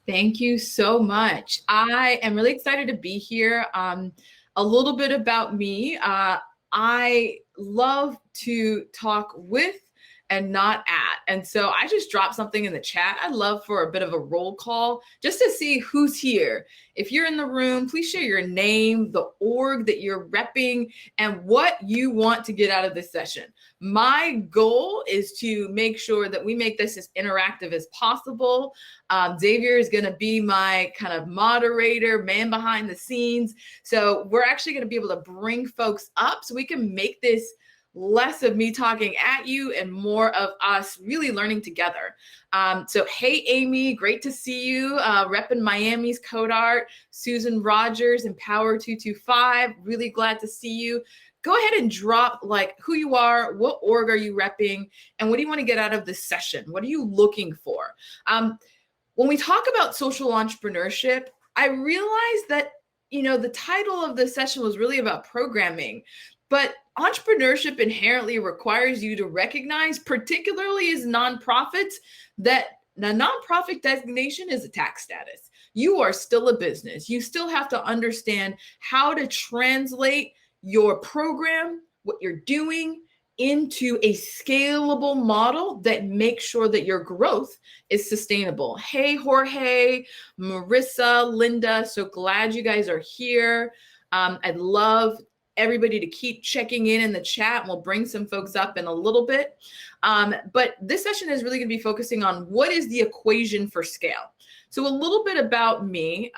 Thank you so much. I am really excited to be here. A little bit about me. I love to talk with and not at. And so I just dropped something in the chat. I'd love for a bit of a roll call just to see who's here. If you're in the room, please share your name, the org that you're repping, and what you want to get out of this session. My goal is to make sure that we make this as interactive as possible. Xavier is going to be my kind of moderator, man behind the scenes. So we're actually going to be able to bring folks up so we can make this less of me talking at you and more of us really learning together. So hey, Amy, great to see you. Repping Miami's Code Art, Susan Rogers, Empower 225, really glad to see you. Go ahead and drop like who you are, what org are you repping, and what do you want to get out of this session? What are you looking for? When we talk about social entrepreneurship, I realized that, the title of the session was really about programming, but entrepreneurship inherently requires you to recognize, particularly as nonprofits, that the nonprofit designation is a tax status. You are still a business. You still have to understand how to translate your program, what you're doing, into a scalable model that makes sure that your growth is sustainable. Hey, Jorge, Marissa, Linda, so glad you guys are here. I'd love everybody to keep checking in the chat. We'll bring some folks up in a little bit. But this session is really going to be focusing on what is the equation for scale. So a little bit about me.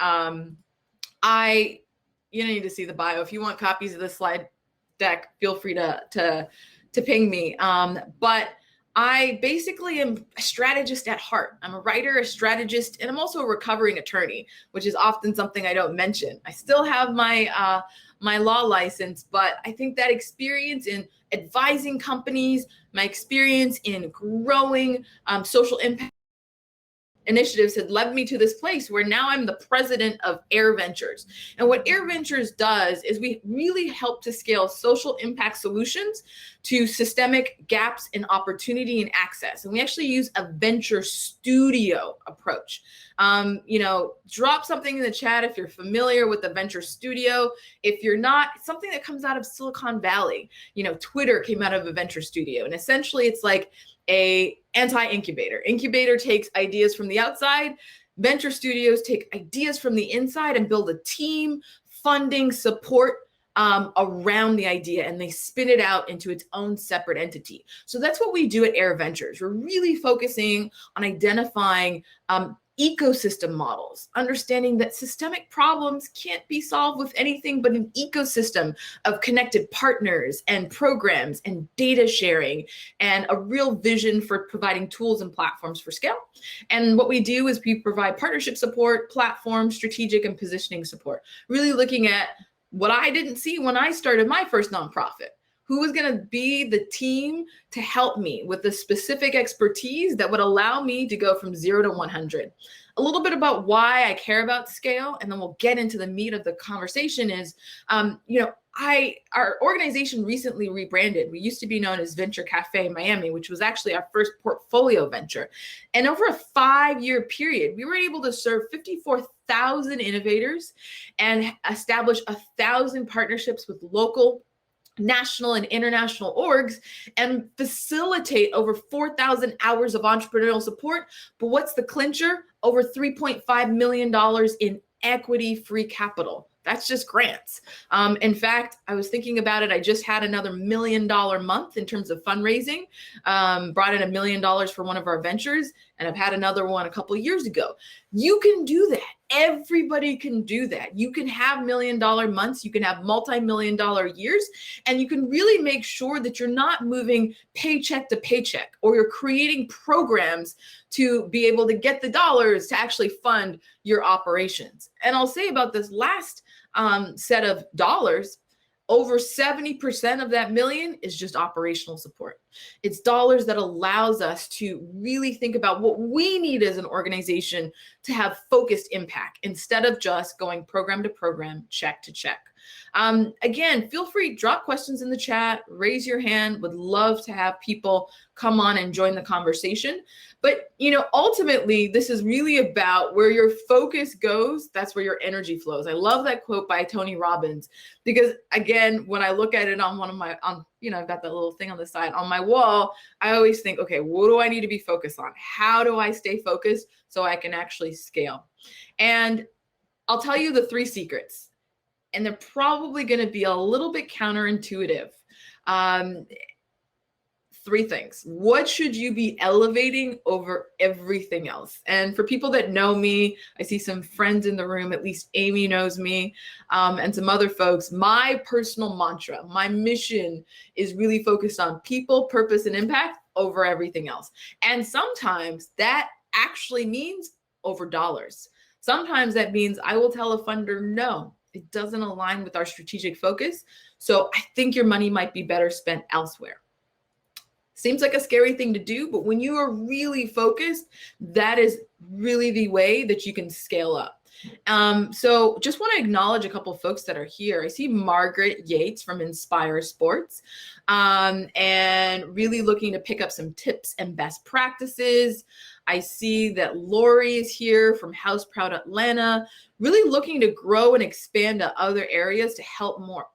You don't need to see the bio. If you want copies of the slide deck, feel free to ping me. But I basically am a strategist at heart. I'm a writer, a strategist, and I'm also a recovering attorney, which is often something I don't mention. I still have my law license, but I think that experience in advising companies, my experience in growing social impact initiatives had led me to this place where now I'm the president of Air Ventures. And what Air Ventures does is we really help to scale social impact solutions to systemic gaps in opportunity and access. And we actually use a venture studio approach. Drop something in the chat if you're familiar with the venture studio. If you're not, it's something that comes out of Silicon Valley. Twitter came out of a venture studio. And essentially it's like a anti-incubator. Incubator takes ideas from the outside. Venture studios take ideas from the inside and build a team, funding, support around the idea, and they spin it out into its own separate entity. So that's what we do at Air Ventures. We're really focusing on identifying ecosystem models, understanding that systemic problems can't be solved with anything but an ecosystem of connected partners and programs and data sharing and a real vision for providing tools and platforms for scale. And what we do is we provide partnership support, platform, strategic, and positioning support, really looking at what I didn't see when I started my first nonprofit. Who was going to be the team to help me with the specific expertise that would allow me to go from 0 to 100? A little bit about why I care about scale, and then we'll get into the meat of the conversation is, our organization recently rebranded. We used to be known as Venture Cafe Miami, which was actually our first portfolio venture. And over a 5-year period, we were able to serve 54,000 innovators and establish 1,000 partnerships with local, national, and international orgs and facilitate over 4,000 hours of entrepreneurial support. But what's the clincher? Over $3.5 million in equity-free capital. That's just grants. In fact, I was thinking about it. I just had another $1 million month in terms of fundraising, brought in $1 million for one of our ventures, and I've had another one a couple of years ago. You can do that. Everybody can do that. You can have $1 million months, you can have multi-million dollar years, and you can really make sure that you're not moving paycheck to paycheck, or you're creating programs to be able to get the dollars to actually fund your operations. And I'll say about this last set of dollars, over 70% of that million is just operational support. It's dollars that allows us to really think about what we need as an organization to have focused impact instead of just going program to program, check to check. Again, feel free, drop questions in the chat, raise your hand. Would love to have people come on and join the conversation. But, ultimately, this is really about where your focus goes, that's where your energy flows. I love that quote by Tony Robbins, because again, when I look at it on one of my, I've got that little thing on the side on my wall, I always think, okay, what do I need to be focused on? How do I stay focused so I can actually scale? And I'll tell you the 3 secrets, and they're probably going to be a little bit counterintuitive. 3 things. What should you be elevating over everything else? And for people that know me, I see some friends in the room, at least Amy knows me, and some other folks. My personal mantra, my mission is really focused on people, purpose, and impact over everything else. And sometimes that actually means over dollars. Sometimes that means I will tell a funder, no, it doesn't align with our strategic focus. So I think your money might be better spent elsewhere. Seems like a scary thing to do, but when you are really focused, that is really the way that you can scale up. So just want to acknowledge a couple of folks that are here. I see Margaret Yates from Inspire Sports, and really looking to pick up some tips and best practices. I see that Lori is here from House Proud Atlanta, really looking to grow and expand to other areas to help more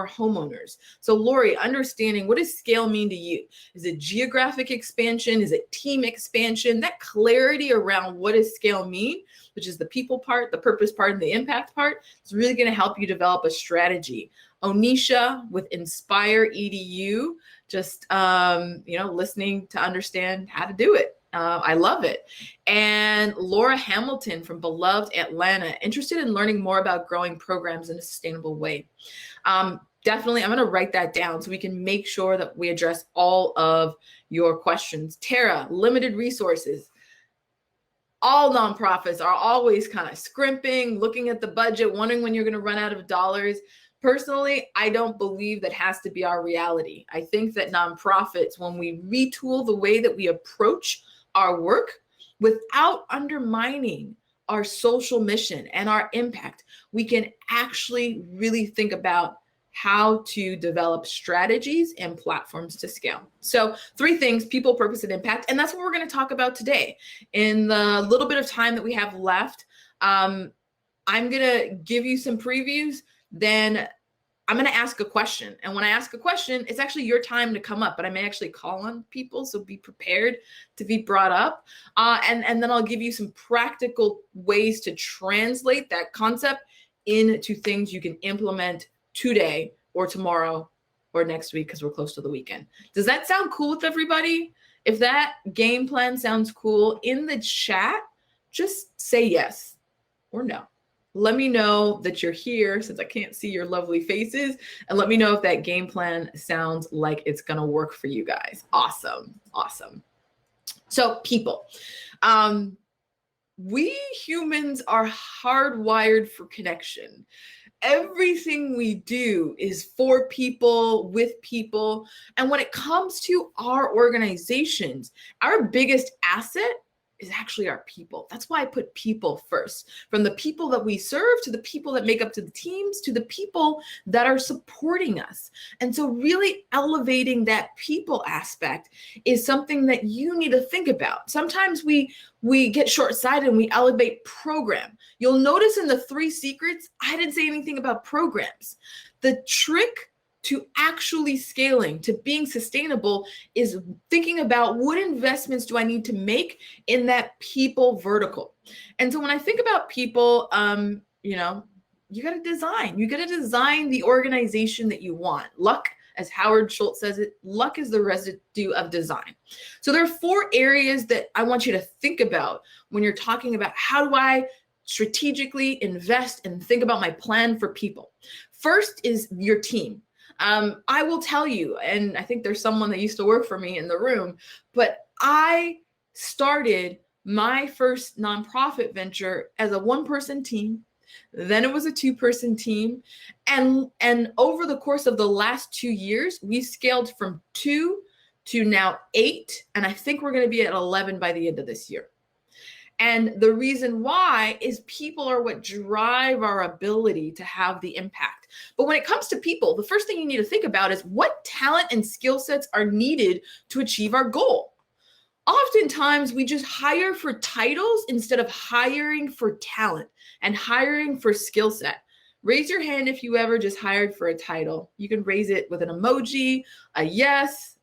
homeowners. So Lori, understanding, what does scale mean to you? Is it geographic expansion? Is it team expansion? That clarity around what does scale mean, which is the people part, the purpose part, and the impact part, is really going to help you develop a strategy. Onisha with Inspire EDU, just listening to understand how to do it. I love it. And Laura Hamilton from beloved Atlanta, interested in learning more about growing programs in a sustainable way. Definitely, I'm going to write that down so we can make sure that we address all of your questions. Tara, limited resources. All nonprofits are always kind of scrimping, looking at the budget, wondering when you're going to run out of dollars. Personally, I don't believe that has to be our reality. I think that nonprofits, when we retool the way that we approach our work without undermining our social mission and our impact, we can actually really think about how to develop strategies and platforms to scale. So 3 things: people, purpose, and impact. And that's what we're going to talk about today. In the little bit of time that we have left, I'm going to give you some previews. Then I'm going to ask a question. And when I ask a question, it's actually your time to come up, but I may actually call on people. So be prepared to be brought up. And then I'll give you some practical ways to translate that concept into things you can implement today or tomorrow or next week, because we're close to the weekend. Does that sound cool with everybody? If that game plan sounds cool, in the chat, just say yes or no. Let me know that you're here, since I can't see your lovely faces, and let me know if that game plan sounds like it's going to work for you guys. Awesome. Awesome. So people, we humans are hardwired for connection. Everything we do is for people, with people. And when it comes to our organizations, our biggest asset is actually our people. That's why I put people first. From the people that we serve, to the people that make up to the teams, to the people that are supporting us. And so really elevating that people aspect is something that you need to think about. Sometimes we get short-sighted and we elevate program. You'll notice in the 3 secrets, I didn't say anything about programs. The trick to actually scaling, to being sustainable, is thinking about what investments do I need to make in that people vertical. And so when I think about people, you got to design. You got to design the organization that you want. Luck, as Howard Schultz says it, luck is the residue of design. So there are 4 areas that I want you to think about when you're talking about how do I strategically invest and think about my plan for people. First is your team. I will tell you, and I think there's someone that used to work for me in the room, but I started my first nonprofit venture as a 1-person team. Then it was a 2-person team. And over the course of the last 2 years, we scaled from 2 to now 8. And I think we're going to be at 11 by the end of this year. And the reason why is people are what drive our ability to have the impact. But when it comes to people, the first thing you need to think about is what talent and skill sets are needed to achieve our goal. Oftentimes, we just hire for titles instead of hiring for talent and hiring for skill set. Raise your hand if you ever just hired for a title. You can raise it with an emoji, a yes,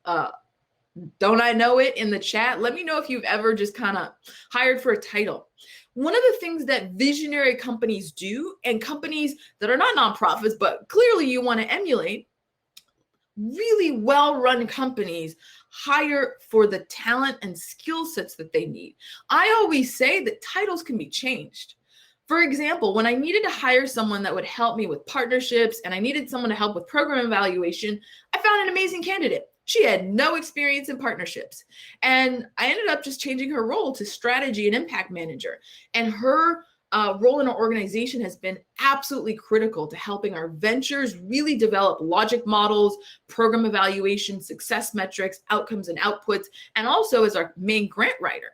don't I know it in the chat. Let me know if you've ever just kind of hired for a title. One of the things that visionary companies do, and companies that are not nonprofits, but clearly you want to emulate, really well-run companies hire for the talent and skill sets that they need. I always say that titles can be changed. For example, when I needed to hire someone that would help me with partnerships and I needed someone to help with program evaluation, I found an amazing candidate. She had no experience in partnerships. And I ended up just changing her role to strategy and impact manager. And her role in our organization has been absolutely critical to helping our ventures really develop logic models, program evaluation, success metrics, outcomes and outputs, and also as our main grant writer.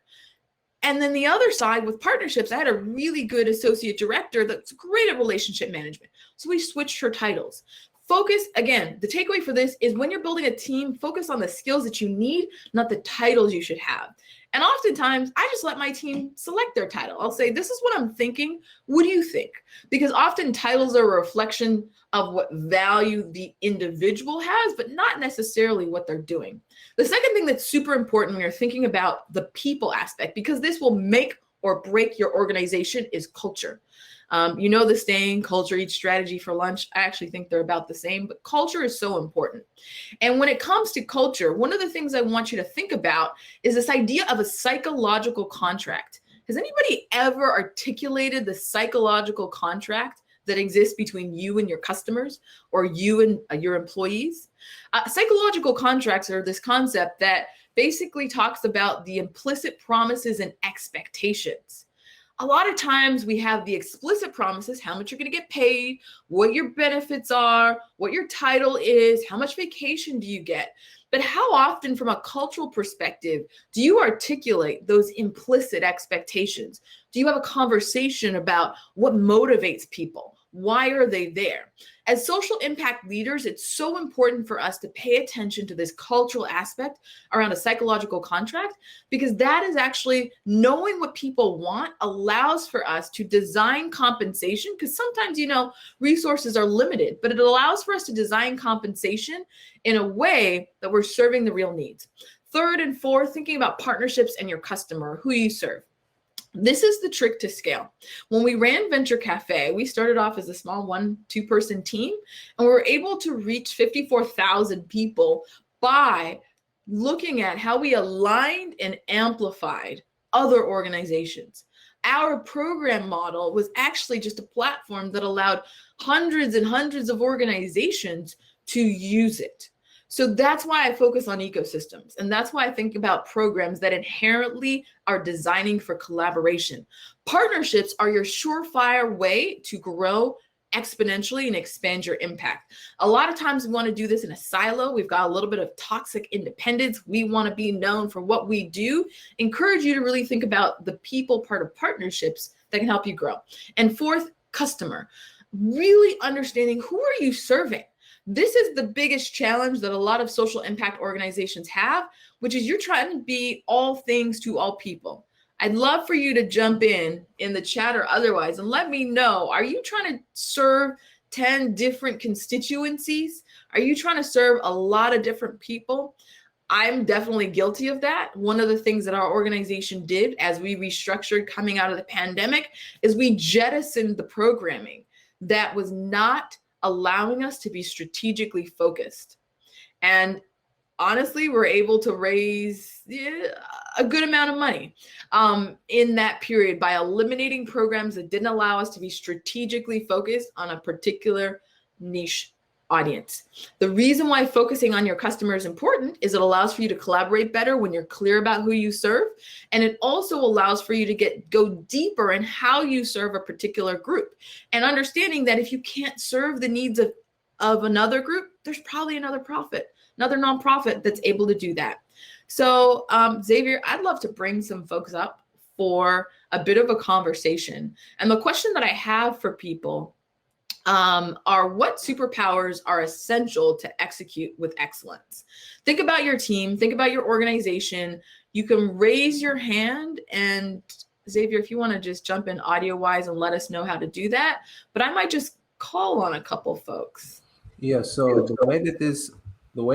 And then the other side with partnerships, I had a really good associate director that's great at relationship management. So we switched her titles. Focus, again, the takeaway for this is when you're building a team, focus on the skills that you need, not the titles you should have. And oftentimes, I just let my team select their title. I'll say, this is what I'm thinking. What do you think? Because often titles are a reflection of what value the individual has, but not necessarily what they're doing. The second thing that's super important when you're thinking about the people aspect, because this will make or break your organization, is culture. You know the saying, culture eats strategy for lunch. I actually think they're about the same, but culture is so important. And when it comes to culture, one of the things I want you to think about is this idea of a psychological contract. Has anybody ever articulated the psychological contract that exists between you and your customers or you and your employees? Psychological contracts are this concept that basically talks about the implicit promises and expectations. A lot of times we have the explicit promises, how much you're going to get paid, what your benefits are, what your title is, how much vacation do you get. But how often from a cultural perspective do you articulate those implicit expectations? Do you have a conversation about what motivates people? Why are they there? As social impact leaders, it's so important for us to pay attention to this cultural aspect around a psychological contract, because that is actually knowing what people want allows for us to design compensation, because sometimes, resources are limited, but it allows for us to design compensation in a way that we're serving the real needs. Third and fourth, thinking about partnerships and your customer, who you serve. This is the trick to scale. When we ran Venture Cafe, we started off as a small 1-2 person team, and we were able to reach 54,000 people by looking at how we aligned and amplified other organizations. Our program model was actually just a platform that allowed hundreds and hundreds of organizations to use it. So that's why I focus on ecosystems. And that's why I think about programs that inherently are designing for collaboration. Partnerships are your surefire way to grow exponentially and expand your impact. A lot of times we want to do this in a silo. We've got a little bit of toxic independence. We want to be known for what we do. Encourage you to really think about the people part of partnerships that can help you grow. And fourth, customer. Really understanding, who are you serving? This is the biggest challenge that a lot of social impact organizations have, which is you're trying to be all things to all people. I'd love for you to jump in the chat or otherwise and let me know, are you trying to serve 10 different constituencies? Are you trying to serve a lot of different people? I'm definitely guilty of that. One of the things that our organization did as we restructured coming out of the pandemic is we jettisoned the programming that was not allowing us to be strategically focused. And honestly, we're able to raise a good amount of money in that period by eliminating programs that didn't allow us to be strategically focused on a particular niche audience. The reason why focusing on your customer is important is it allows for you to collaborate better when you're clear about who you serve. And it also allows for you to go deeper in how you serve a particular group, and understanding that if you can't serve the needs of another group, there's probably another nonprofit that's able to do that. So Xavier, I'd love to bring some folks up for a bit of a conversation. And the question that I have for people are what superpowers are essential to execute with excellence. Think about your team, think about your organization. You can raise your hand, and Xavier, if you want to just jump in audio wise and let us know how to do that, but I might just call on a couple folks. Yeah, so the way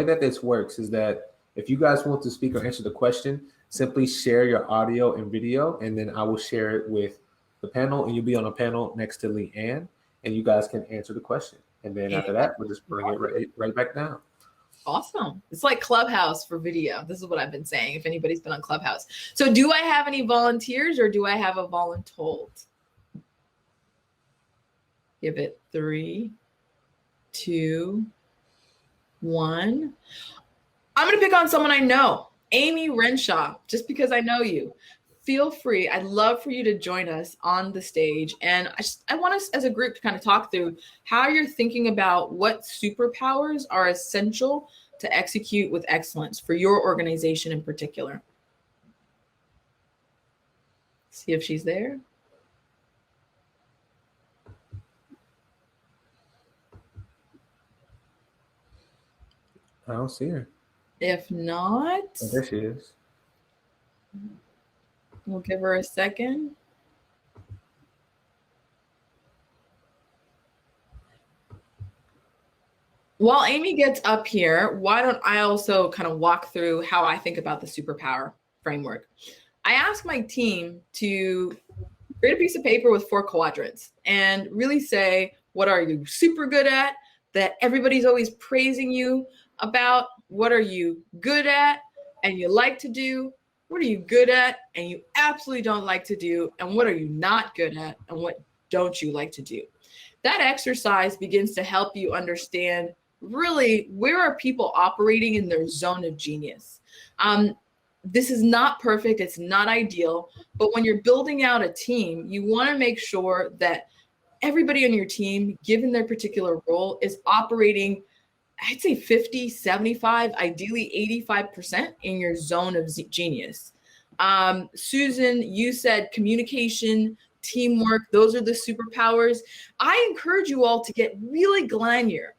that this works is that if you guys want to speak or answer the question, simply share your audio and video, and then I will share it with the panel, and you'll be on a panel next to Leigh-Ann, and you guys can answer the question. And then after that, we'll just bring it right back down. Awesome. It's like Clubhouse for video. This is what I've been saying, if anybody's been on Clubhouse. So do I have any volunteers, or do I have a voluntold? Give it 3, 2, 1. I'm going to pick on someone I know, Amy Renshaw, just because I know you. Feel free. I'd love for you to join us on the stage. And I want us as a group to kind of talk through how you're thinking about what superpowers are essential to execute with excellence for your organization in particular. See if she's there. I don't see her. If not, Oh, there she is. We'll give her a second. While Amy gets up here, why don't I also kind of walk through how I think about the superpower framework? I ask my team to create a piece of paper with 4 quadrants and really say, what are you super good at that everybody's always praising you about? What are you good at and you like to do? What are you good at and you absolutely don't like to do? And what are you not good at and what don't you like to do? That exercise begins to help you understand really where are people operating in their zone of genius. This is not perfect. It's not ideal. But when you're building out a team, you want to make sure that everybody on your team, given their particular role, is operating, I'd say 50, 75, ideally 85% in your zone of genius. Susan, you said communication, teamwork, those are the superpowers. I encourage you all to get really granular.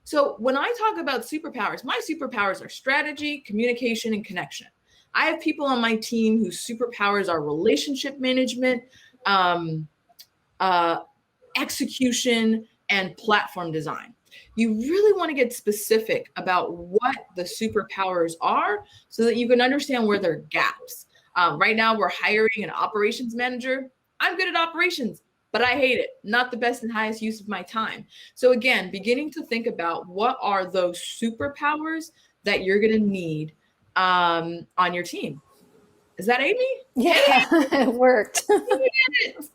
So when I talk about superpowers, my superpowers are strategy, communication, and connection. I have people on my team whose superpowers are relationship management, execution, and platform design. You really want to get specific about what the superpowers are so that you can understand where there are gaps. Right now, we're hiring an operations manager. I'm good at operations, but I hate it. Not the best and highest use of my time. So again, beginning to think about what are those superpowers that you're going to need on your team. Is that Amy? Yeah, it worked. You did it.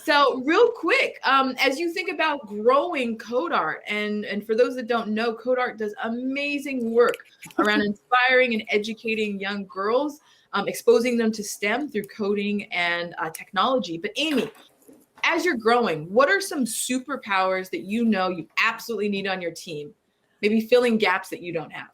So real quick, as you think about growing CodeArt, and for those that don't know, CodeArt does amazing work around inspiring and educating young girls, exposing them to STEM through coding and technology. But Amy, as you're growing, what are some superpowers that you know you absolutely need on your team? Maybe filling gaps that you don't have.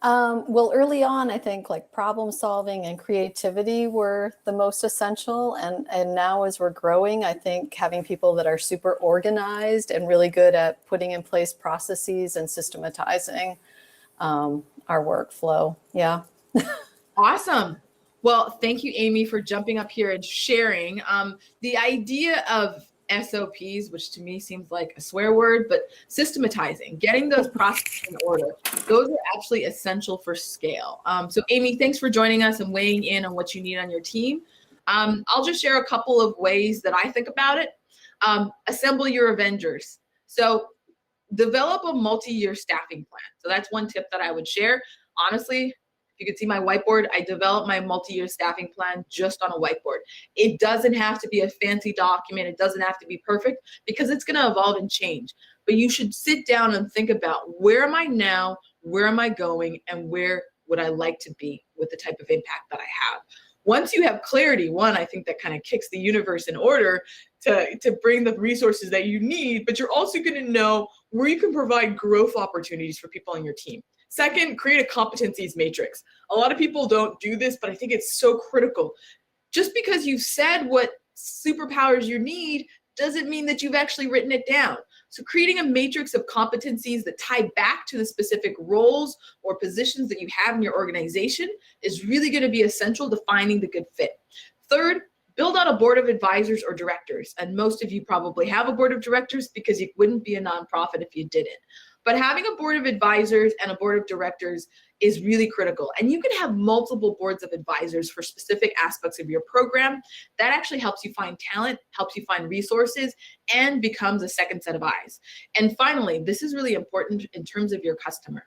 Well, early on, I think like problem solving and creativity were the most essential. And now as we're growing, I think having people that are super organized and really good at putting in place processes and systematizing our workflow. Yeah. Awesome. Well, thank you, Amy, for jumping up here and sharing. The idea of SOPs, which to me seems like a swear word, but systematizing, getting those processes in order, those are actually essential for scale. So Amy, thanks for joining us and weighing in on what you need on your team. I'll just share a couple of ways that I think about it. Assemble your Avengers. So develop a multi-year staffing plan. So that's one tip that I would share. Honestly, if you could see my whiteboard, I developed my multi-year staffing plan just on a whiteboard. It doesn't have to be a fancy document. It doesn't have to be perfect because it's going to evolve and change. But you should sit down and think about where am I now, where am I going, and where would I like to be with the type of impact that I have. Once you have clarity, one, I think that kind of kicks the universe in order to bring the resources that you need, but you're also going to know where you can provide growth opportunities for people on your team. Second, create a competencies matrix. A lot of people don't do this, but I think it's so critical. Just because you've said what superpowers you need doesn't mean that you've actually written it down. So creating a matrix of competencies that tie back to the specific roles or positions that you have in your organization is really going to be essential to finding the good fit. Third, build out a board of advisors or directors. And most of you probably have a board of directors because you wouldn't be a nonprofit if you didn't. But having a board of advisors and a board of directors is really critical. And you can have multiple boards of advisors for specific aspects of your program. That actually helps you find talent, helps you find resources, and becomes a second set of eyes. And finally, this is really important in terms of your customer.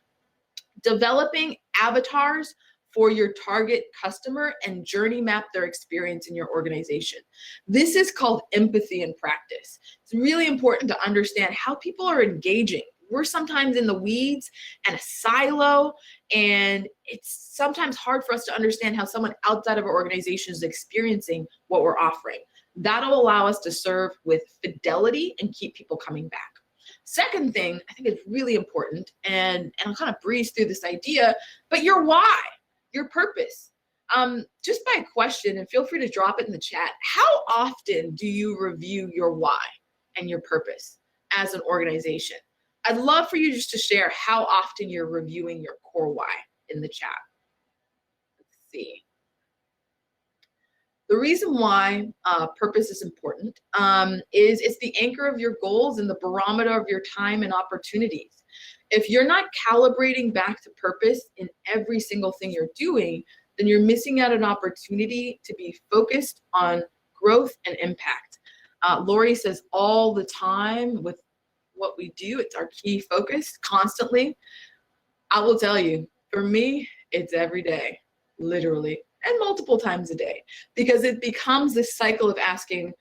Developing avatars for your target customer and journey map their experience in your organization. This is called empathy in practice. It's really important to understand how people are engaging. We're sometimes in the weeds and a silo, and it's sometimes hard for us to understand how someone outside of our organization is experiencing what we're offering. That'll allow us to serve with fidelity and keep people coming back. Second thing, I think is really important, and I'll kind of breeze through this idea, but your why, your purpose. Just by a question, and feel free to drop it in the chat. How often do you review your why and your purpose as an organization? I'd love for you just to share how often you're reviewing your core why in the chat. Let's see. The reason why purpose is important is it's the anchor of your goals and the barometer of your time and opportunities. If you're not calibrating back to purpose in every single thing you're doing, then you're missing out an opportunity to be focused on growth and impact. Lori says all the time with what we do, it's our key focus constantly. I will tell you, for me, it's every day, literally, and multiple times a day, because it becomes this cycle of asking,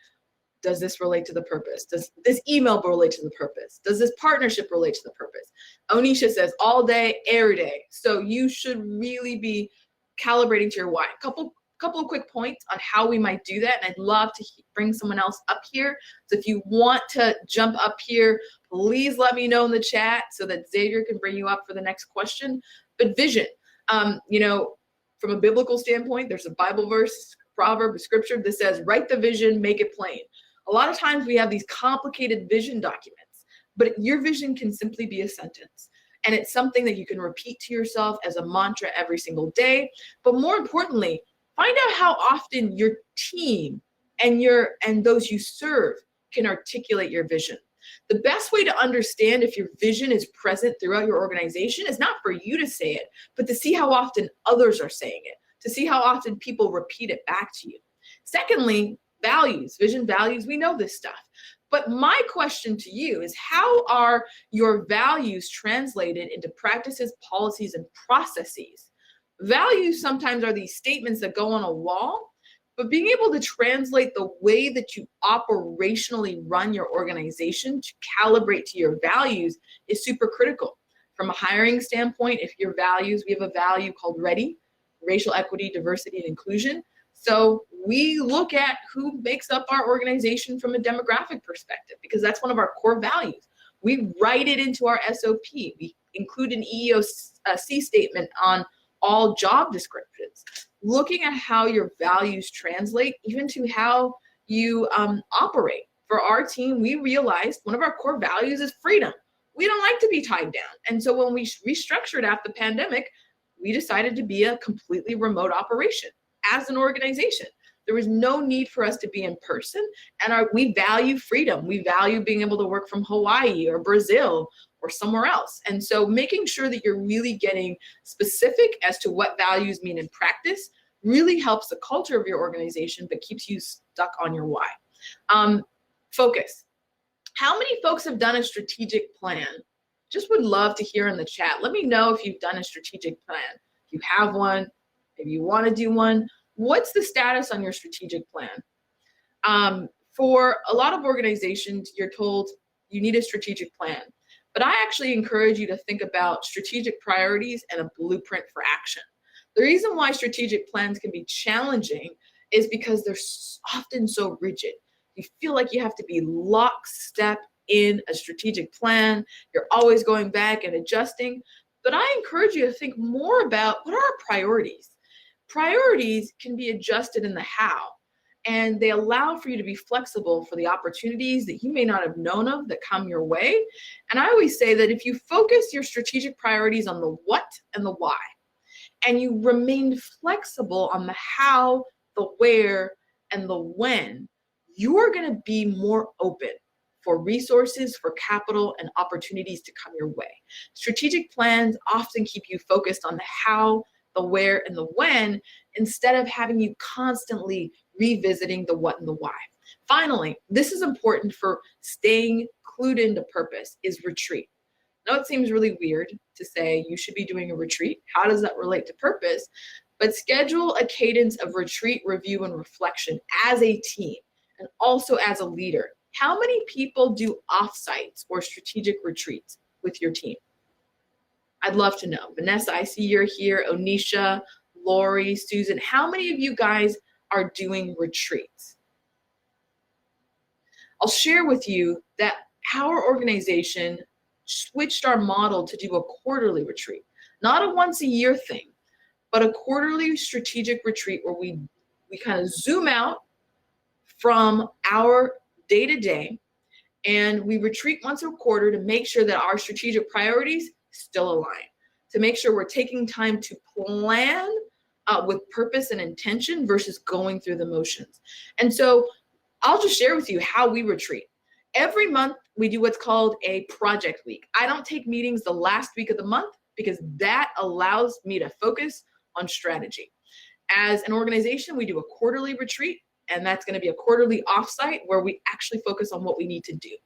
does this relate to the purpose? Does this email relate to the purpose? Does this partnership relate to the purpose? Onisha says all day, every day. So you should really be calibrating to your why. Couple of quick points on how we might do that, and I'd love to bring someone else up here. So if you want to jump up here, please let me know in the chat so that Xavier can bring you up for the next question. But vision, from a biblical standpoint, there's a Bible verse, proverb, a scripture that says, write the vision, make it plain. A lot of times we have these complicated vision documents, but your vision can simply be a sentence. And it's something that you can repeat to yourself as a mantra every single day. But more importantly, find out how often your team and those you serve can articulate your vision. The best way to understand if your vision is present throughout your organization is not for you to say it, but to see how often others are saying it, to see how often people repeat it back to you. Secondly, values, vision values, we know this stuff. But my question to you is, how are your values translated into practices, policies, and processes? Values sometimes are these statements that go on a wall, but being able to translate the way that you operationally run your organization to calibrate to your values is super critical. From a hiring standpoint, if your values, we have a value called READY, racial equity, diversity, and inclusion. So we look at who makes up our organization from a demographic perspective, because that's one of our core values. We write it into our SOP. We include an EEOC statement on all job descriptions. Looking at how your values translate even to how you operate. For our team, we realized one of our core values is freedom. We don't like to be tied down. And so when we restructured after the pandemic, we decided to be a completely remote operation as an organization. There was no need for us to be in person, and we value freedom. We value being able to work from Hawaii or Brazil or somewhere else. And so making sure that you're really getting specific as to what values mean in practice really helps the culture of your organization, but keeps you stuck on your why. Focus. How many folks have done a strategic plan? Just would love to hear in the chat. Let me know if you've done a strategic plan. If you have one, if you want to do one, what's the status on your strategic plan? For a lot of organizations, you're told you need a strategic plan. But I actually encourage you to think about strategic priorities and a blueprint for action. The reason why strategic plans can be challenging is because they're often so rigid. You feel like you have to be lockstep in a strategic plan. You're always going back and adjusting. But I encourage you to think more about what are our priorities. Priorities can be adjusted in the how. and they allow for you to be flexible for the opportunities that you may not have known of that come your way. And I always say that if you focus your strategic priorities on the what and the why, and you remain flexible on the how, the where, and the when, you are going to be more open for resources, for capital, and opportunities to come your way. Strategic plans often keep you focused on the how, the where, and the when, instead of having you constantly revisiting the what and the why. Finally, this is important for staying clued into purpose, is retreat. Now, it seems really weird to say you should be doing a retreat. How does that relate to purpose? But schedule a cadence of retreat, review, and reflection as a team and also as a leader. How many people do offsites or strategic retreats with your team? I'd love to know. Vanessa, I see you're here. Onisha, Lori, Susan, how many of you guys are doing retreats? I'll share with you that our organization switched our model to do a quarterly retreat, not a once a year thing, but a quarterly strategic retreat where we kind of zoom out from our day-to-day, and we retreat once a quarter to make sure that our strategic priorities still align, to make sure we're taking time to plan with purpose and intention versus going through the motions. And so I'll just share with you how we retreat. Every month, we do what's called a project week. I don't take meetings the last week of the month because that allows me to focus on strategy. As an organization, we do a quarterly retreat, and that's going to be a quarterly offsite where we actually focus on what we need to do.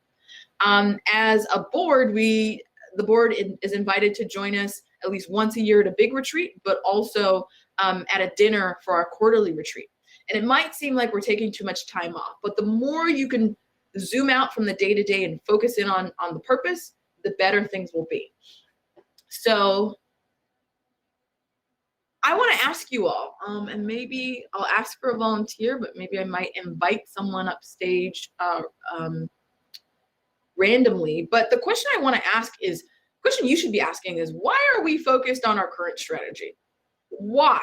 As a board, the board is invited to join us at least once a year at a big retreat, but also at a dinner for our quarterly retreat. And it might seem like we're taking too much time off, but the more you can zoom out from the day-to-day and focus in on the purpose, the better things will be. So I want to ask you all, and maybe I'll ask for a volunteer, but maybe I might invite someone up stage randomly. But the question I want to ask is, the question you should be asking is, why are we focused on our current strategy? Why?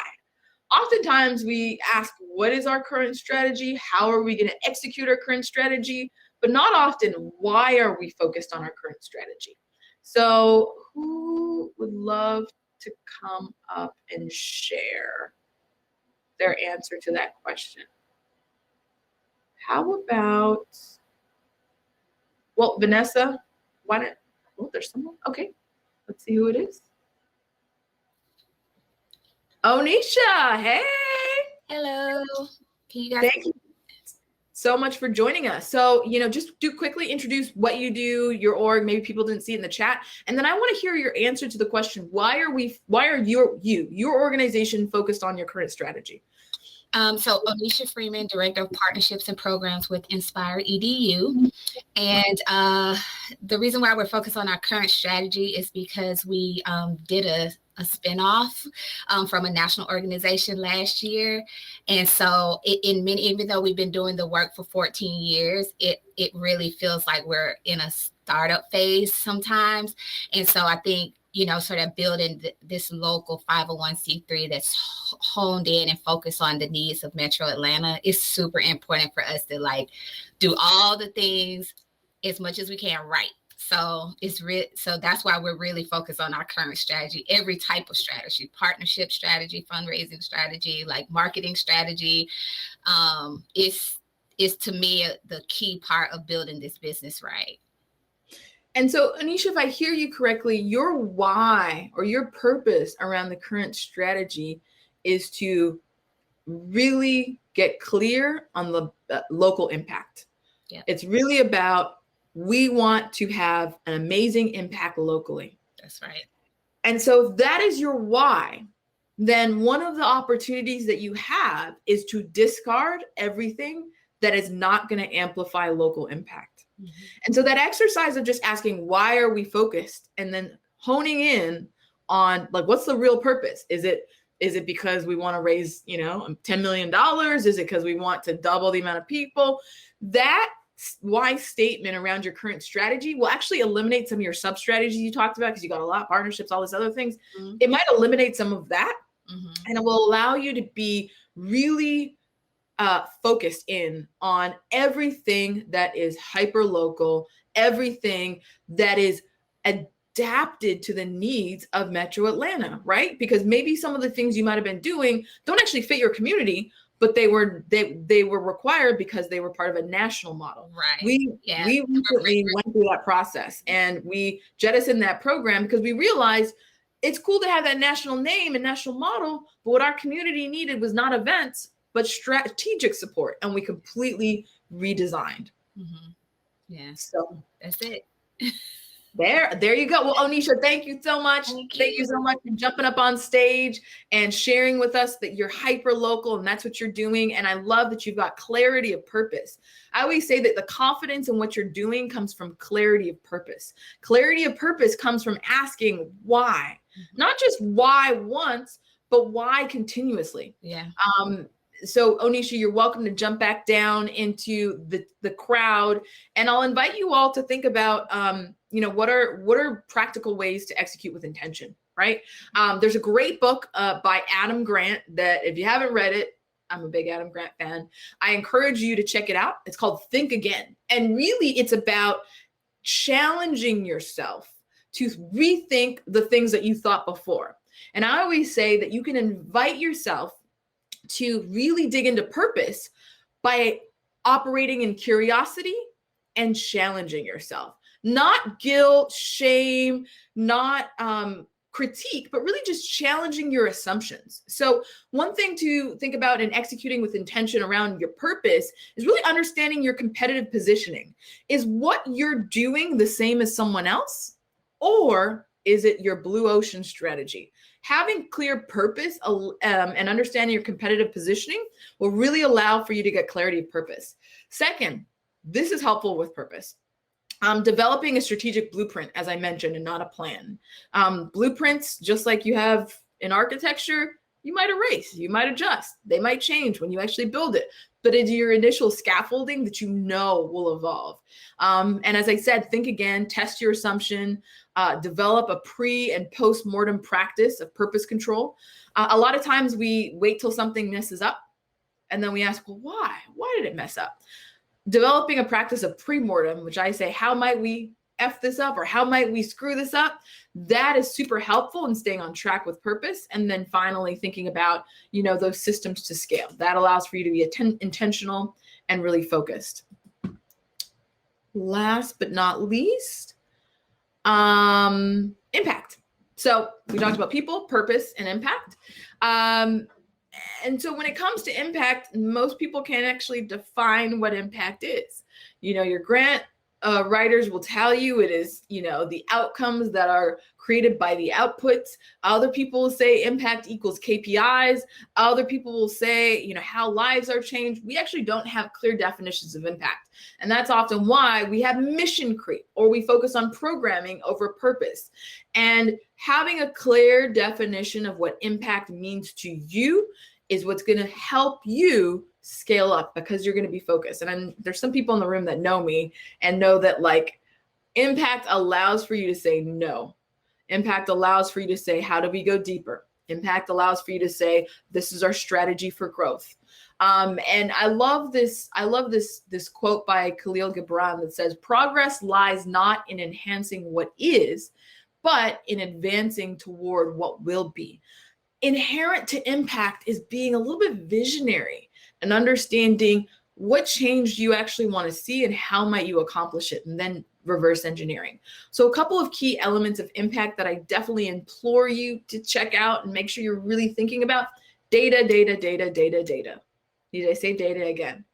Oftentimes we ask, what is our current strategy? How are we going to execute our current strategy? But not often, why are we focused on our current strategy? So who would love to come up and share their answer to that question? How about, well, Vanessa, why don't, oh, there's someone. Okay, let's see who it is. Onisha, hey. Hello. Can you guys? Thank you so much for joining us. So, just do quickly introduce what you do, your org. Maybe people didn't see it in the chat. And then I want to hear your answer to the question, why are your organization focused on your current strategy? So Onisha Freeman, Director of Partnerships and Programs with Inspire EDU. And the reason why we're focused on our current strategy is because we did a spinoff from a national organization last year. And so even though we've been doing the work for 14 years, it really feels like we're in a startup phase sometimes. And so I think, sort of building this local 501c3 that's honed in and focused on the needs of Metro Atlanta is super important for us to do all the things as much as we can right. So so that's why we're really focused on our current strategy, every type of strategy, partnership strategy, fundraising strategy, marketing strategy, is to me the key part of building this business right. And so, Onisha, if I hear you correctly, your why or your purpose around the current strategy is to really get clear on the local impact. Yeah. It's really about, we want to have an amazing impact locally. That's right. And so if that is your why, then one of the opportunities that you have is to discard everything that is not going to amplify local impact. Mm-hmm. And so that exercise of just asking, why are we focused? And then honing in on what's the real purpose? Is it because we want to raise, $10 million? Is it because we want to double the amount of people? That why statement around your current strategy will actually eliminate some of your sub strategies you talked about, because you got a lot, partnerships, all these other things. Mm-hmm. It might eliminate some of that. Mm-hmm. And it will allow you to be really focused in on everything that is hyper local, everything that is adapted to the needs of Metro Atlanta, right? Because maybe some of the things you might have been doing don't actually fit your community, but they were required because they were part of a national model. Right. We recently went through that process, and we jettisoned that program because we realized it's cool to have that national name and national model, but what our community needed was not events, but strategic support, and we completely redesigned. Mm-hmm. Yeah. So that's it. There you go. Well, Onisha, thank you so much. Thank you so much for jumping up on stage and sharing with us that you're hyper local and that's what you're doing. And I love that you've got clarity of purpose. I always say that the confidence in what you're doing comes from clarity of purpose. Clarity of purpose comes from asking why, not just why once, but why continuously. Yeah. So Onisha, you're welcome to jump back down into the crowd, and I'll invite you all to think about, what are practical ways to execute with intention, right? There's a great book by Adam Grant that if you haven't read it, I'm a big Adam Grant fan. I encourage you to check it out. It's called Think Again. And really it's about challenging yourself to rethink the things that you thought before. And I always say that you can invite yourself to really dig into purpose by operating in curiosity and challenging yourself. Not guilt, shame, not critique, but really just challenging your assumptions. So one thing to think about in executing with intention around your purpose is really understanding your competitive positioning. Is what you're doing the same as someone else? Or is it your blue ocean strategy? Having clear purpose and understanding your competitive positioning will really allow for you to get clarity of purpose. Second, this is helpful with purpose. Developing a strategic blueprint, as I mentioned, and not a plan. Blueprints, just like you have in architecture, you might erase, you might adjust, they might change when you actually build it, but it's your initial scaffolding that you know will evolve. And as I said, think again, test your assumption, develop a pre and post-mortem practice of purpose control. A lot of times we wait till something messes up and then we ask, well, why? Why did it mess up? Developing a practice of pre-mortem, which I say, how might we F this up or how might we screw this up? That is super helpful in staying on track with purpose. And then finally thinking about, those systems to scale. That allows for you to be intentional and really focused. Last but not least, impact. So we talked about people, purpose, and impact. And so when it comes to impact, most people can't actually define what impact is. Your grant writers will tell you it is, the outcomes that are created by the outputs. Other people will say impact equals KPIs. Other people will say, how lives are changed. We actually don't have clear definitions of impact. And that's often why we have mission creep, or we focus on programming over purpose. And having a clear definition of what impact means to you is what's going to help you scale up, because you're going to be focused. And there's some people in the room that know me and know that impact allows for you to say no. Impact allows for you to say, how do we go deeper? Impact allows for you to say, this is our strategy for growth. And I love this quote by Khalil Gibran that says, progress lies not in enhancing what is, but in advancing toward what will be. Inherent to impact is being a little bit visionary and understanding what change you actually want to see and how might you accomplish it, and then reverse engineering. So a couple of key elements of impact that I definitely implore you to check out and make sure you're really thinking about: data. Need I say data again?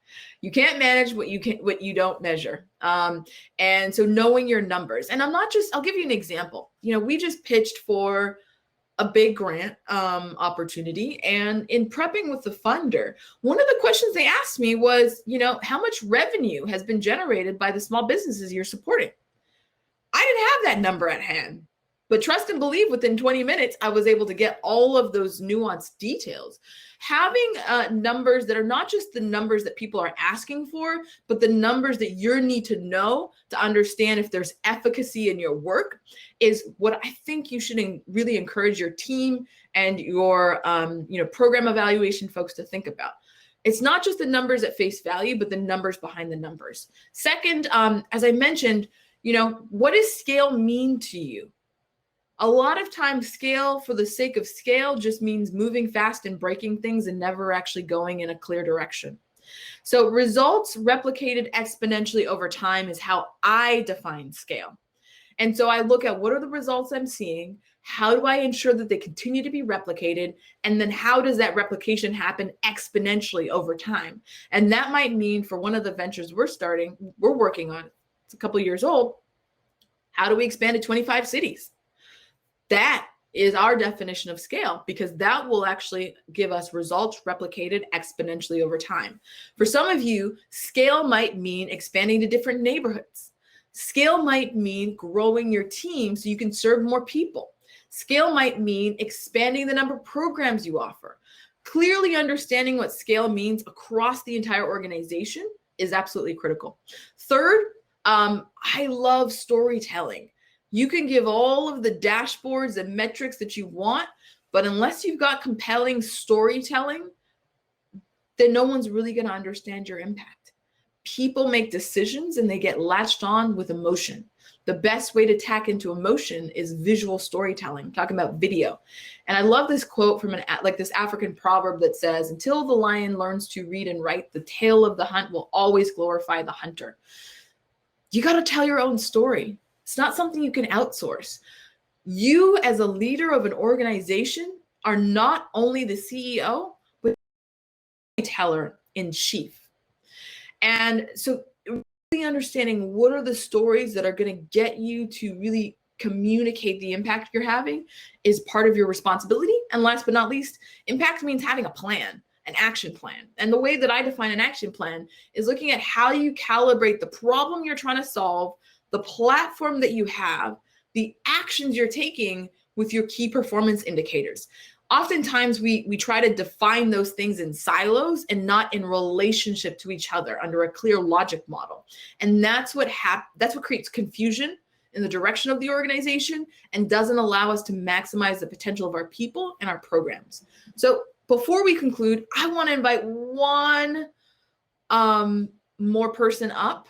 You can't manage what you don't measure. And so knowing your numbers. And I'll give you an example. We just pitched for a big grant opportunity. And in prepping with the funder, one of the questions they asked me was, how much revenue has been generated by the small businesses you're supporting? I didn't have that number at hand, but trust and believe within 20 minutes, I was able to get all of those nuanced details. Having numbers that are not just the numbers that people are asking for, but the numbers that you need to know to understand if there's efficacy in your work is what I think you should really encourage your team and your program evaluation folks to think about. It's not just the numbers at face value, but the numbers behind the numbers. Second, as I mentioned, what does scale mean to you? A lot of times scale for the sake of scale just means moving fast and breaking things and never actually going in a clear direction. So results replicated exponentially over time is how I define scale. And so I look at what are the results I'm seeing, how do I ensure that they continue to be replicated, and then how does that replication happen exponentially over time? And that might mean for one of the ventures we're working on, it's a couple of years old, how do we expand to 25 cities? That is our definition of scale, because that will actually give us results replicated exponentially over time. For some of you, scale might mean expanding to different neighborhoods. Scale might mean growing your team so you can serve more people. Scale might mean expanding the number of programs you offer. Clearly understanding what scale means across the entire organization is absolutely critical. Third, I love storytelling. You can give all of the dashboards and metrics that you want, but unless you've got compelling storytelling, then no one's really going to understand your impact. People make decisions and they get latched on with emotion. The best way to tack into emotion is visual storytelling. I'm talking about video. And I love this quote from this African proverb that says, until the lion learns to read and write, the tale of the hunt will always glorify the hunter. You got to tell your own story. It's not something you can outsource. You, as a leader of an organization, are not only the CEO, but the storyteller in chief. And so really understanding what are the stories that are going to get you to really communicate the impact you're having is part of your responsibility. And last but not least, impact means having a plan, an action plan. And the way that I define an action plan is looking at how you calibrate the problem you're trying to solve, the platform that you have, the actions you're taking with your key performance indicators. Oftentimes we try to define those things in silos and not in relationship to each other under a clear logic model. And that's what creates confusion in the direction of the organization and doesn't allow us to maximize the potential of our people and our programs. So before we conclude, I want to invite one more person up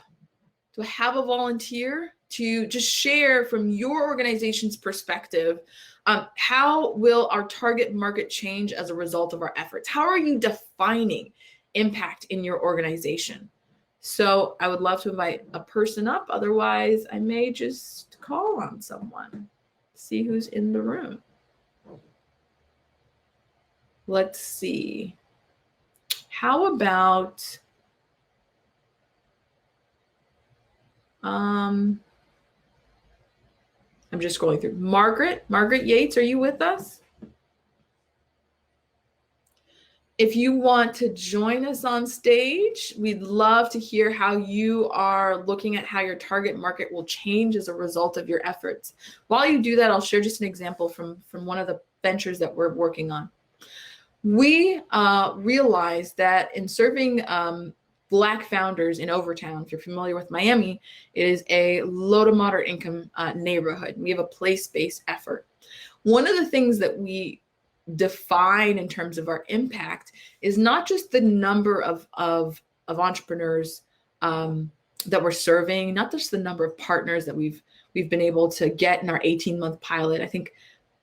to have a volunteer to just share from your organization's perspective, how will our target market change as a result of our efforts? How are you defining impact in your organization? So I would love to invite a person up. Otherwise, I may just call on someone, see who's in the room. Let's see. How about I'm just scrolling through. Margaret Yates, are you with us? If you want to join us on stage, we'd love to hear how you are looking at how your target market will change as a result of your efforts. While you do that, I'll share just an example from one of the ventures that we're working on. We realized that in serving Black founders in Overtown, if you're familiar with Miami, it is a low to moderate income neighborhood. We have a place-based effort. One of the things that we define in terms of our impact is not just the number of entrepreneurs that we're serving, not just the number of partners that we've been able to get in our 18-month pilot. I think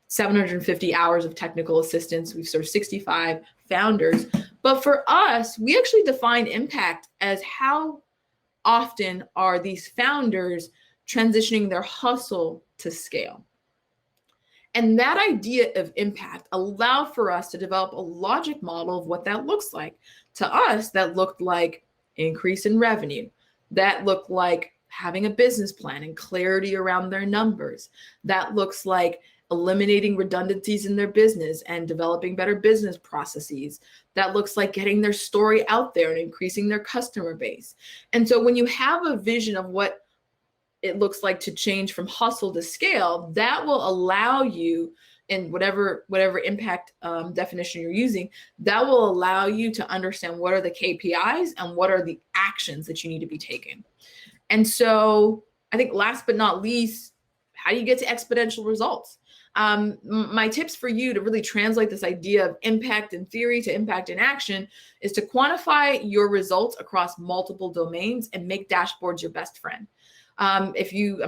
750 hours of technical assistance. We've served 65 founders. But for us, we actually define impact as how often are these founders transitioning their hustle to scale. And that idea of impact allowed for us to develop a logic model of what that looks like. To us, that looked like increase in revenue. That looked like having a business plan and clarity around their numbers. That looks like eliminating redundancies in their business and developing better business processes. That looks like getting their story out there and increasing their customer base. And so when you have a vision of what it looks like to change from hustle to scale, that will allow you, in whatever impact definition you're using, that will allow you to understand what are the KPIs and what are the actions that you need to be taking. And so I think last but not least, how do you get to exponential results? My tips for you to really translate this idea of impact in theory to impact in action is to quantify your results across multiple domains and make dashboards your best friend. I'm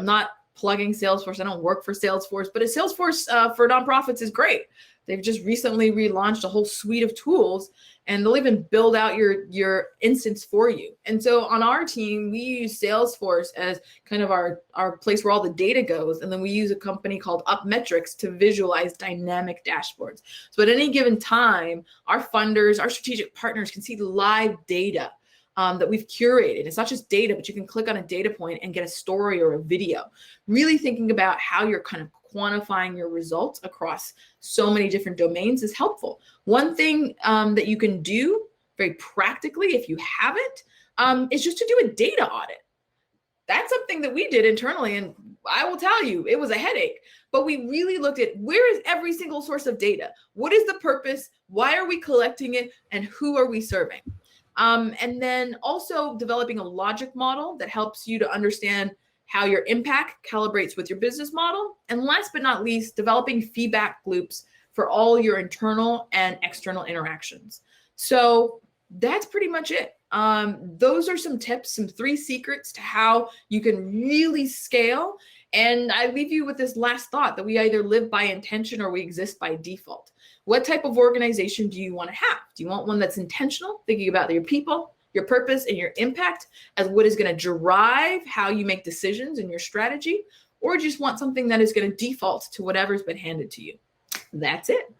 not plugging Salesforce. I don't work for Salesforce, but a Salesforce for nonprofits is great. They've just recently relaunched a whole suite of tools, and they'll even build out your instance for you. And so on our team, we use Salesforce as kind of our place where all the data goes. And then we use a company called UpMetrics to visualize dynamic dashboards. So at any given time, our funders, our strategic partners can see live data that we've curated. It's not just data, but you can click on a data point and get a story or a video. Really thinking about how you're kind of quantifying your results across so many different domains is helpful. One thing that you can do very practically, if you haven't, is just to do a data audit. That's something that we did internally, and I will tell you, it was a headache. But we really looked at where is every single source of data? What is the purpose? Why are we collecting it? And who are we serving? And then also developing a logic model that helps you to understand how your impact calibrates with your business model. And last but not least, developing feedback loops for all your internal and external interactions. So that's pretty much it. Those are some tips, some 3 secrets to how you can really scale. And I leave you with this last thought that we either live by intention or we exist by default. What type of organization do you want to have? Do you want one that's intentional, thinking about your people, your purpose, and your impact as what is going to drive how you make decisions and your strategy? Or do you just want something that is going to default to whatever's been handed to you? That's it.